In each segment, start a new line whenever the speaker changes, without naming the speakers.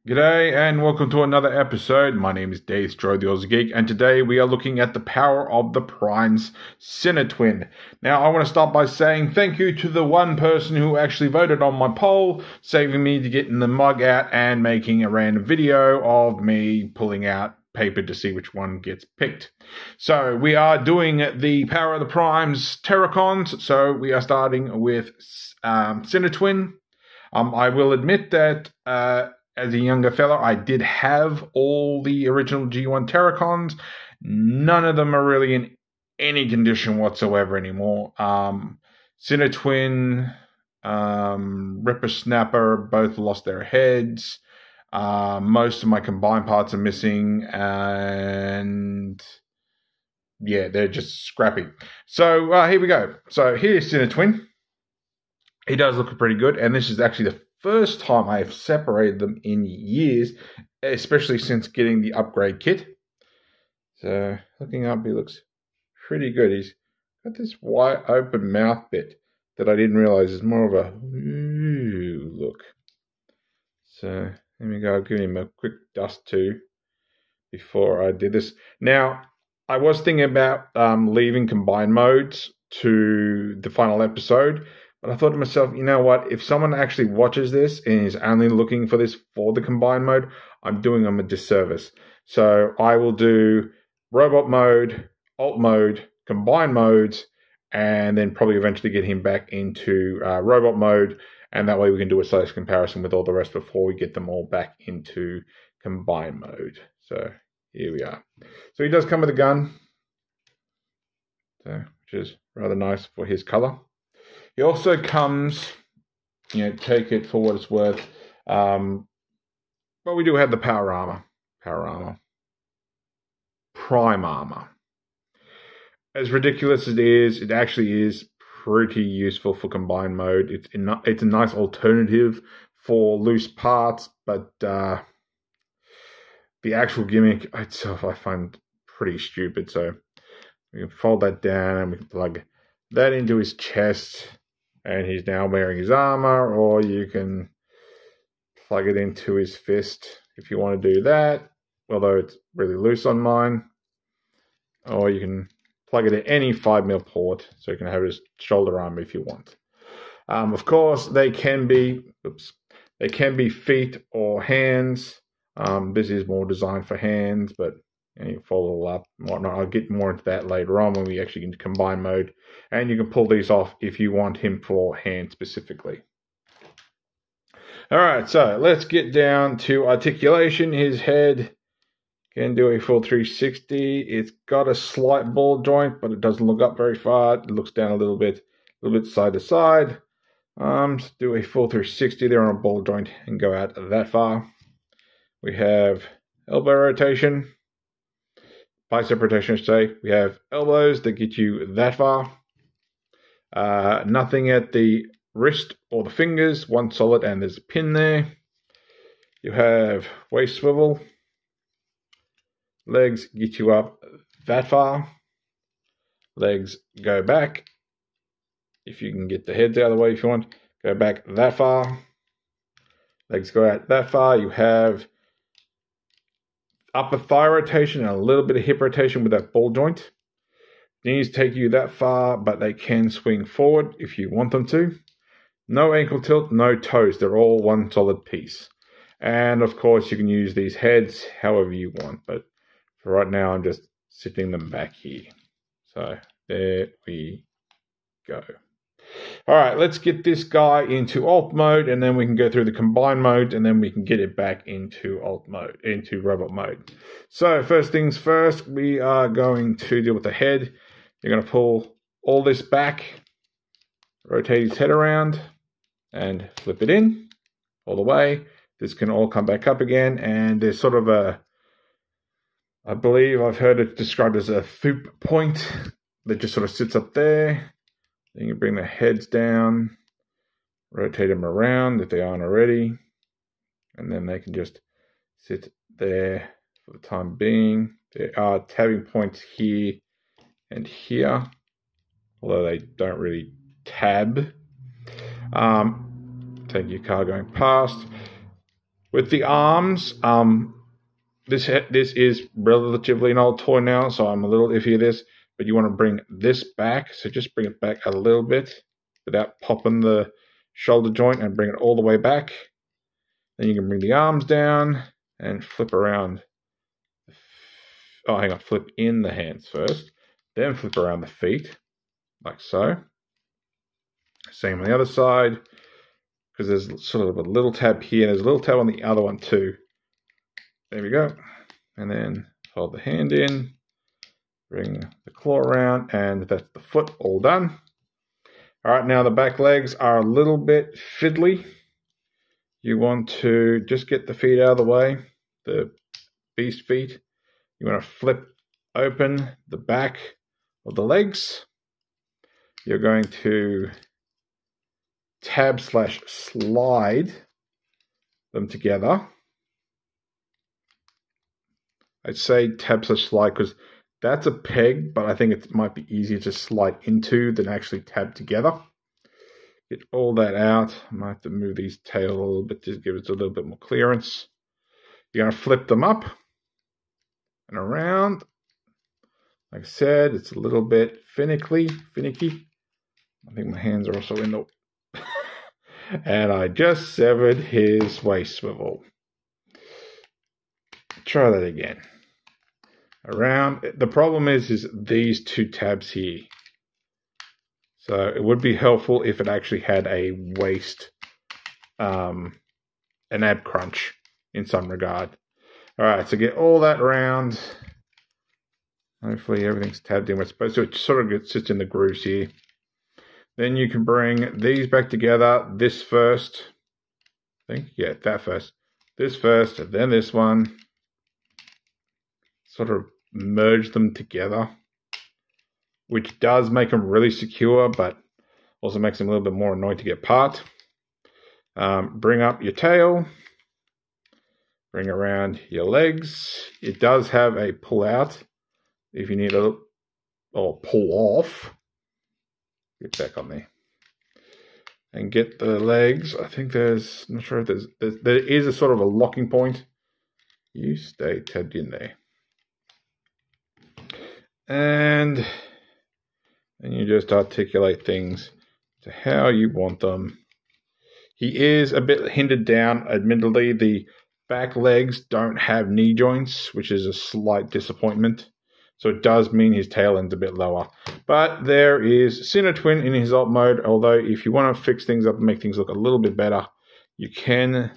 G'day and welcome to another episode. My name is Daethstro, the Aussie Geek, and today we are looking at the power of the Prime's Sinnertwin. Now, I want to start by saying thank you to the one person who actually voted on my poll, saving me to getting the mug out and making a random video of me pulling out paper to see which one gets picked. So we are doing the Power of the Prime's Terracons. So we are starting with Sinnertwin. I will admit that as a younger fella, I did have all the original G1 Terracons. None of them are really in any condition whatsoever anymore. Sinnertwin, Ripper Snapper both lost their heads. Most of my combined parts are missing, and yeah, they're just scrappy. So here we go. So here's Sinnertwin. He does look pretty good, and this is actually the first time I have separated them in years, especially since getting the upgrade kit. So looking up, he looks pretty good. He's got this wide open mouth bit that I didn't realize is more of a ooh look. So let me go. I'll give him a quick dust too before I did this. Now, I was thinking about leaving combined modes to the final episode, but I thought to myself, you know what? If someone actually watches this and is only looking for this for the combined mode, I'm doing them a disservice. So I will do robot mode, alt mode, combined modes, and then probably eventually get him back into robot mode. And that way we can do a size comparison with all the rest before we get them all back into combined mode. So here we are. So he does come with a gun, so, which is rather nice for his color. He also comes, take it for what it's worth. But we do have the power armor. Prime armor. As ridiculous as it is, it actually is pretty useful for combined mode. It's a nice alternative for loose parts, but the actual gimmick itself I find pretty stupid. So we can fold that down and we can plug that into his chest. And he's now wearing his armor, or you can plug it into his fist if you want to do that, although it's really loose on mine. Or you can plug it at any 5mm port, so you can have his shoulder armor if you want. Of course, they can be feet or hands. This is more designed for hands, but you fold it all up and whatnot. I'll get more into that later on when we actually get into combined mode. And you can pull these off if you want him for hand specifically. Alright, so let's get down to articulation. His head can do a full 360. It's got a slight ball joint, but it doesn't look up very far. It looks down a little bit side to side. Do a full 360 there on a ball joint and go out that far. We have elbow rotation. Bicep rotation, I should say. We have elbows that get you that far. Nothing at the wrist or the fingers. One solid, and there's a pin there. You have waist swivel. Legs get you up that far. Legs go back. If you can get the heads out of the way if you want. Go back that far. Legs go out that far. You have upper thigh rotation and a little bit of hip rotation with that ball joint. Knees take you that far, but they can swing forward if you want them to. No ankle tilt, no toes. They're all one solid piece. And of course, you can use these heads however you want. But for right now, I'm just sitting them back here. So there we go. All right, let's get this guy into alt mode, and then we can go through the combined mode, and then we can get it back into alt mode, into robot mode. So first things first, we are going to deal with the head. You're going to pull all this back, rotate his head around, and flip it in all the way. This can all come back up again, and there's sort of a, I believe I've heard it described as a thoop point that just sort of sits up there. Then you bring the heads down, rotate them around if they aren't already, and then they can just sit there for the time being. There are tabbing points here and here, although they don't really tab. Take your car going past. With the arms, this is relatively an old toy now, so I'm a little iffy of this, but you want to bring this back, so just bring it back a little bit without popping the shoulder joint and bring it all the way back. Then you can bring the arms down and flip around. Oh, hang on, flip in the hands first, then flip around the feet, like so. Same on the other side, because there's sort of a little tab here, there's a little tab on the other one too. There we go. And then hold the hand in, bring the claw around, and that's the foot all done. All right, now the back legs are a little bit fiddly. You want to just get the feet out of the way, the beast feet. You want to flip open the back of the legs. You're going to tab/slide them together. I'd say tab/slide because that's a peg, but I think it might be easier to slide into than actually tab together. Get all that out. I might have to move these tails a little bit to give it a little bit more clearance. You're going to flip them up and around. Like I said, it's a little bit finicky. I think my hands are also in the... And I just severed his waist swivel. Try that again. Around. The problem is these two tabs here. So it would be helpful if it actually had a waist, an ab crunch in some regard. All right, so get all that around. Hopefully everything's tabbed in where it's supposed to. It sort of sits in the grooves here. Then you can bring these back together. This first. I think, yeah, that first. This first, and then this one. Sort of merge them together, which does make them really secure, but also makes them a little bit more annoying to get apart. Bring up your tail. Bring around your legs. It does have a pull out if you need a, or pull off. Get back on there. And get the legs. I think there's, I'm not sure if there is a sort of a locking point. You stay tabbed in there. And you just articulate things to how you want them. He is a bit hindered down. Admittedly, the back legs don't have knee joints, which is a slight disappointment. So it does mean his tail end's a bit lower. But there is Sinnertwin in his alt mode, although if you want to fix things up and make things look a little bit better, you can...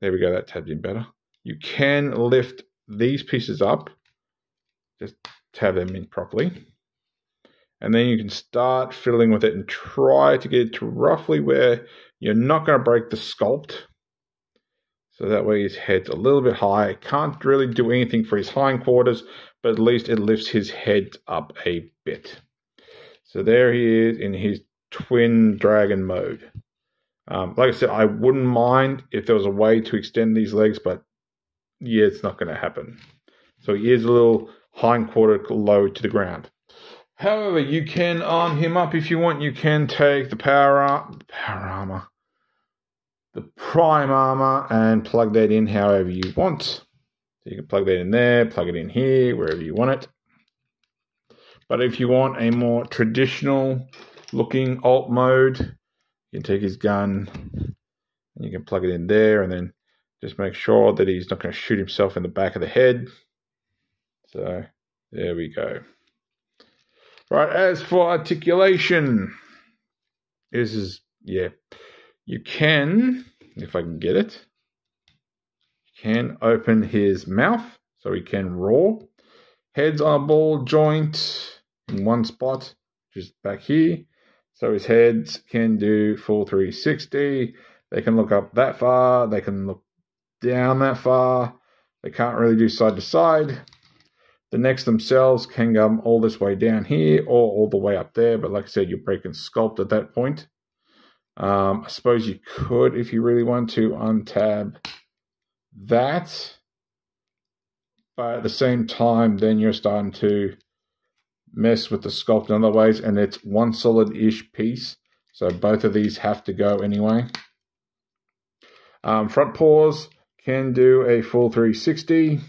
There we go, that tabbed in better. You can lift these pieces up. Just tab them in properly. And then you can start fiddling with it and try to get it to roughly where you're not going to break the sculpt. So that way his head's a little bit high. Can't really do anything for his hindquarters, but at least it lifts his head up a bit. So there he is in his twin dragon mode. Like I said, I wouldn't mind if there was a way to extend these legs, but yeah, it's not going to happen. So he is a little hindquarter low to the ground. However, you can arm him up if you want. You can take the the prime armor, and plug that in however you want. So you can plug that in there, plug it in here, wherever you want it. But if you want a more traditional looking alt mode, you can take his gun and you can plug it in there, and then just make sure that he's not going to shoot himself in the back of the head. So there we go. Right, as for articulation, this is, yeah, you can, if I can get it, you can open his mouth so he can roar. Head's on a ball joint in one spot, just back here. So his heads can do full 360. They can look up that far. They can look down that far. They can't really do side to side. The necks themselves can come all this way down here or all the way up there. But like I said, you're breaking sculpt at that point. I suppose you could, if you really want to, untab that. But at the same time, then you're starting to mess with the sculpt in other ways. And it's one solid-ish piece. So both of these have to go anyway. Front paws can do a full 360,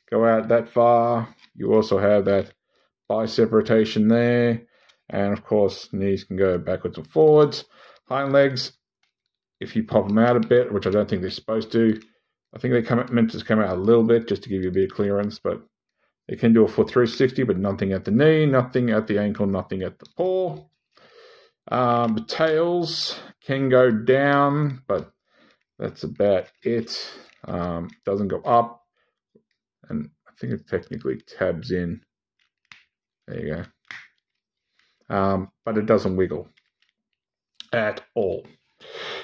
go out that far. You also have that bicep rotation there. And of course, knees can go backwards and forwards. Hind legs, if you pop them out a bit, which I don't think they're supposed to, I think they meant to come out a little bit just to give you a bit of clearance, but they can do a full 360, but nothing at the knee, nothing at the ankle, nothing at the paw. The tails can go down, but that's about it. Doesn't go up, and I think it technically tabs in. There you go. But it doesn't wiggle at all.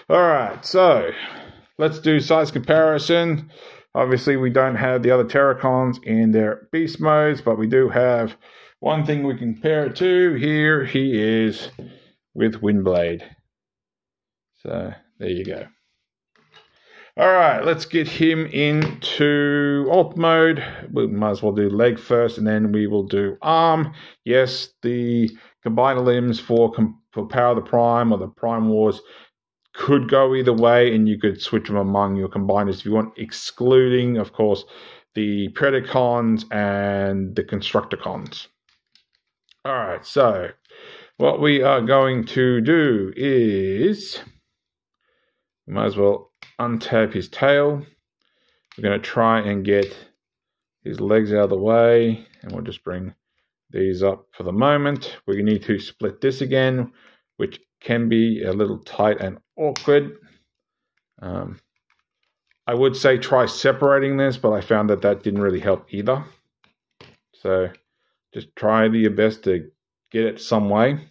All right, so let's do size comparison. Obviously, we don't have the other Terracons in their beast modes, but we do have one thing we can compare it to. Here he is with Windblade. So there you go. All right, let's get him into alt mode. We might as well do leg first, and then we will do arm. Yes, the combiner limbs for Power of the Prime or the Prime Wars could go either way, and you could switch them among your combiners if you want, excluding, of course, the Predacons and the Constructicons. All right, so what we are going to do is we might as well untab his tail. We're going to try and get his legs out of the way, and we'll just bring these up for the moment. We need to split this again, which can be a little tight and awkward. I would say try separating this, but I found that didn't really help either. So just try your best to get it some way.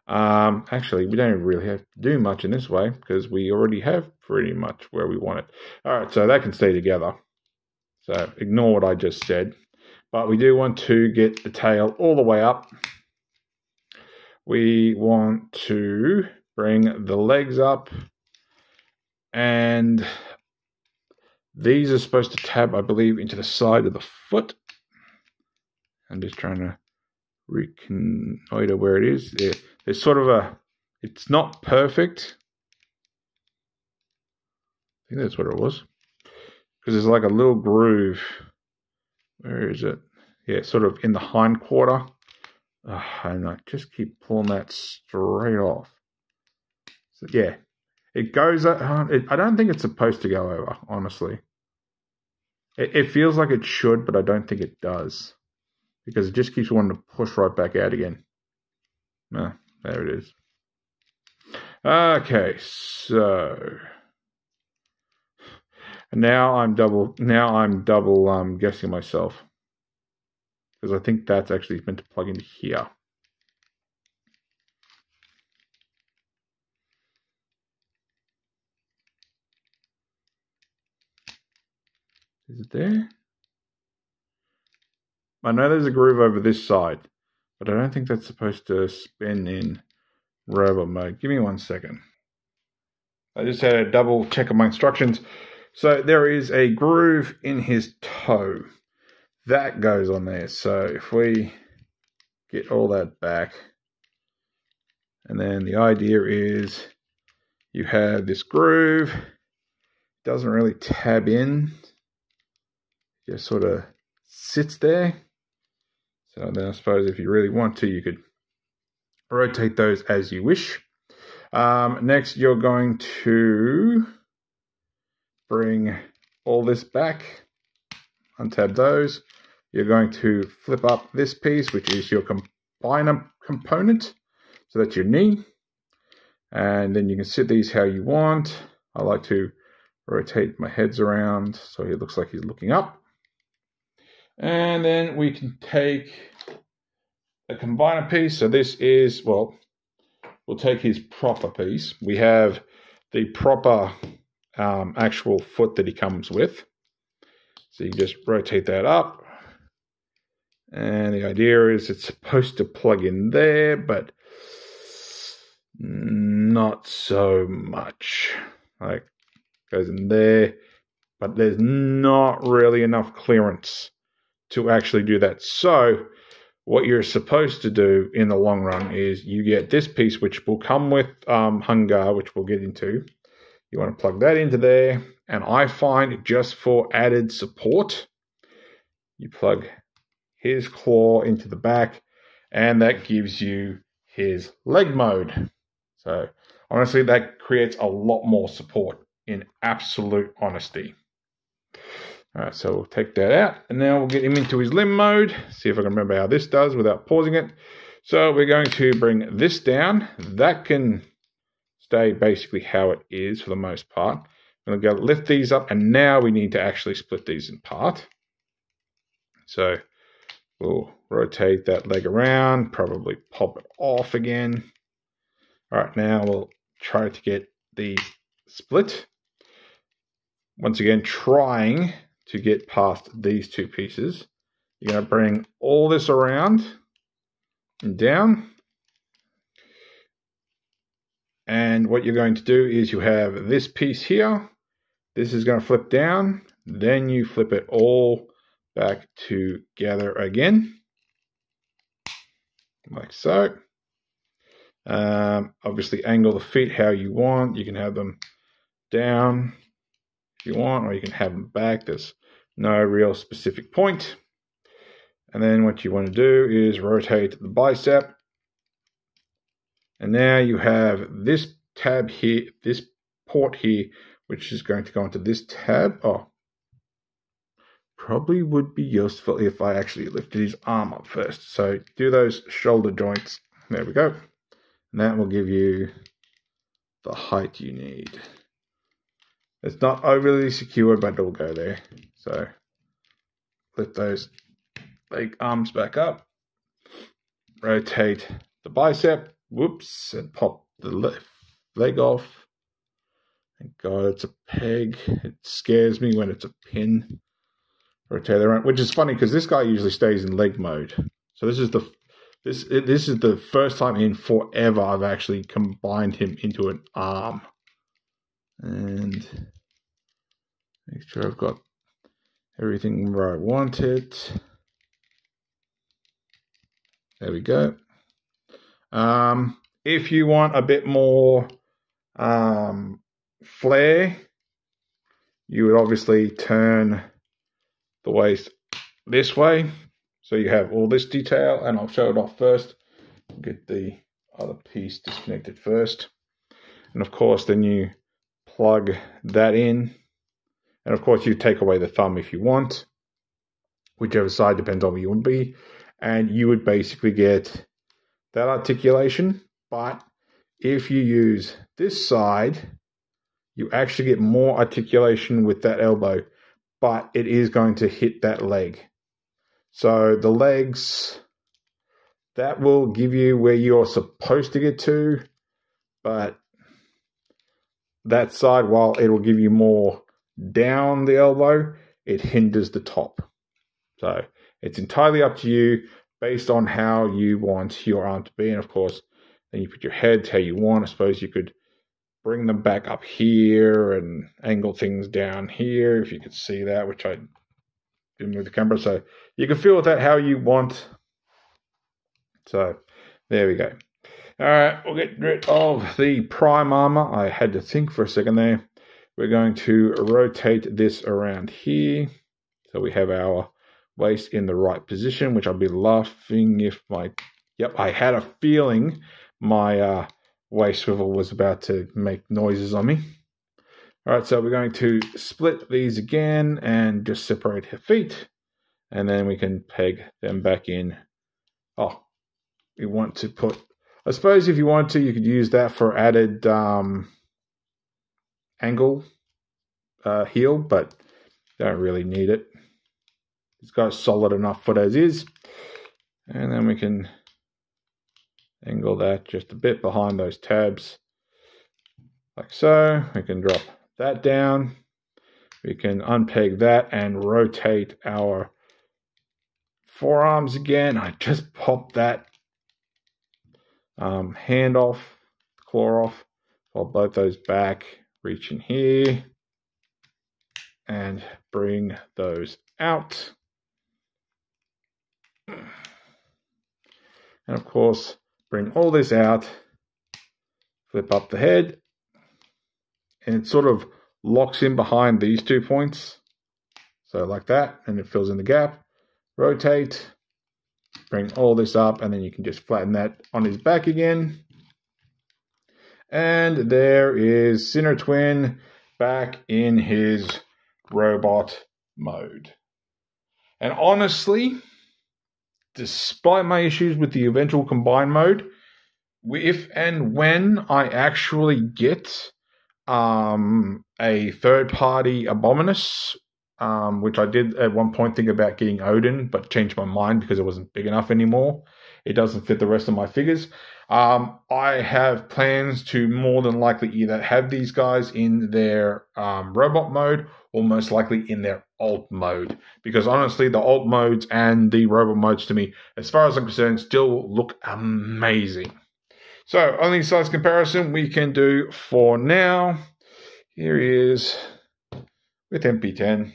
Actually, we don't really have to do much in this way because we already have pretty much where we want it. All right, so that can stay together. So ignore what I just said. But we do want to get the tail all the way up. We want to bring the legs up, and these are supposed to tab, I believe, into the side of the foot. I'm just trying to reconnoiter where it is. There's sort of it's not perfect. I think that's what it was. Because there's like a little groove. Where is it? Yeah, sort of in the hind quarter. And I just keep pulling that straight off. So yeah, it goes. I don't think it's supposed to go over, honestly. It feels like it should, but I don't think it does. Because it just keeps wanting to push right back out again. There it is. Okay, so now I'm double guessing myself. Because I think that's actually meant to plug into here. Is it there? I know there's a groove over this side, but I don't think that's supposed to spin in robot mode. Give me 1 second. I just had a double check of my instructions. So there is a groove in his toe. That goes on there. So if we get all that back, and then the idea is you have this groove, doesn't really tab in, just sort of sits there. So then I suppose if you really want to, you could rotate those as you wish. Next, you're going to bring all this back, untab those. You're going to flip up this piece, which is your combiner component. So that's your knee. And then you can sit these how you want. I like to rotate my heads around so he looks like he's looking up. And then we can take a combiner piece. So this is, well, we'll take his proper piece. We have the proper actual foot that he comes with. So you just rotate that up. And the idea is it's supposed to plug in there, but not so much. Like, goes in there, but there's not really enough clearance to actually do that. So what you're supposed to do in the long run is you get this piece, which will come with Hungar, which we'll get into. You want to plug that into there. And I find just for added support, you plug his claw into the back, and that gives you his leg mode. So honestly, that creates a lot more support, in absolute honesty. All right, so we'll take that out, and now we'll get him into his limb mode. See if I can remember how this does without pausing it. So we're going to bring this down. That can stay basically how it is for the most part. I'm going to go lift these up, and now we need to actually split these in part. So we'll rotate that leg around, probably pop it off again. All right, now we'll try to get the split. Once again, trying to get past these two pieces. You're going to bring all this around and down. And what you're going to do is you have this piece here. This is going to flip down. Then you flip it all back together again, like so. Obviously, angle the feet how you want. You can have them down if you want, or you can have them back. There's no real specific point. And then what you want to do is rotate the bicep. And now you have this tab here, this port here, which is going to go into this tab. Oh, probably would be useful if I actually lifted his arm up first. So do those shoulder joints. There we go. And that will give you the height you need. It's not overly secure, but it'll go there. So lift those leg arms back up. Rotate the bicep. Whoops. And pop the left leg off. Thank God it's a peg. It scares me when it's a pin. Rotate around, which is funny because this guy usually stays in leg mode. So this is the first time in forever I've actually combined him into an arm. And make sure I've got everything where I want it. There we go. If you want a bit more flare, you would obviously turn the waist this way, so you have all this detail, and I'll show it off first. Get the other piece disconnected first, and of course then you plug that in, and of course you take away the thumb if you want, whichever side depends on where you want to be, and you would basically get that articulation. But if you use this side, you actually get more articulation with that elbow, but it is going to hit that leg. So the legs, that will give you where you're supposed to get to, but that side, while it will give you more down the elbow, it hinders the top. So it's entirely up to you based on how you want your arm to be. And of course, then you put your heads how you want. I suppose you could bring them back up here and angle things down here, if you could see that, which I didn't move the camera. So you can feel that how you want. So there we go. All right, we'll get rid of the prime armor. I had to think for a second there. We're going to rotate this around here, so we have our waist in the right position, which I'll be laughing if my... Yep, I had a feeling my waist swivel was about to make noises on me. All right, so we're going to split these again and just separate her feet, and then we can peg them back in. Oh, we want to put... I suppose if you want to, you could use that for added angle heel, but don't really need it. It's got solid enough foot as is. And then we can angle that just a bit behind those tabs, like so. We can drop that down. We can unpeg that and rotate our forearms again. I just popped that hand off, claw off. I'll both those back, reach in here, and bring those out. And of course, bring all this out, flip up the head, and it sort of locks in behind these 2 points. So like that, and it fills in the gap. Rotate, bring all this up, and then you can just flatten that on his back again. And there is Sinnertwin back in his robot mode. And honestly, despite my issues with the eventual combine mode, if and when I actually get a third-party Abominus, which I did at one point think about getting Odin, but changed my mind because it wasn't big enough anymore. It doesn't fit the rest of my figures. I have plans to more than likely either have these guys in their robot mode or most likely in their alt mode. Because honestly, the alt modes and the robot modes to me, as far as I'm concerned, still look amazing. So, only size comparison we can do for now. Here he is with MP10.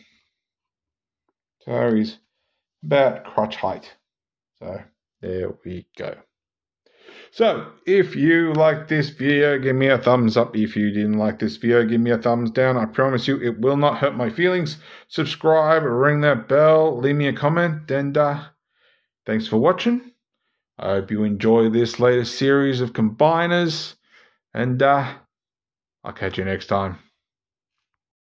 So he's about crotch height. So there we go. So if you like this video, give me a thumbs up. If you didn't like this video, give me a thumbs down. I promise you it will not hurt my feelings. Subscribe, ring that bell, leave me a comment, and thanks for watching. I hope you enjoy this latest series of combiners, and I'll catch you next time.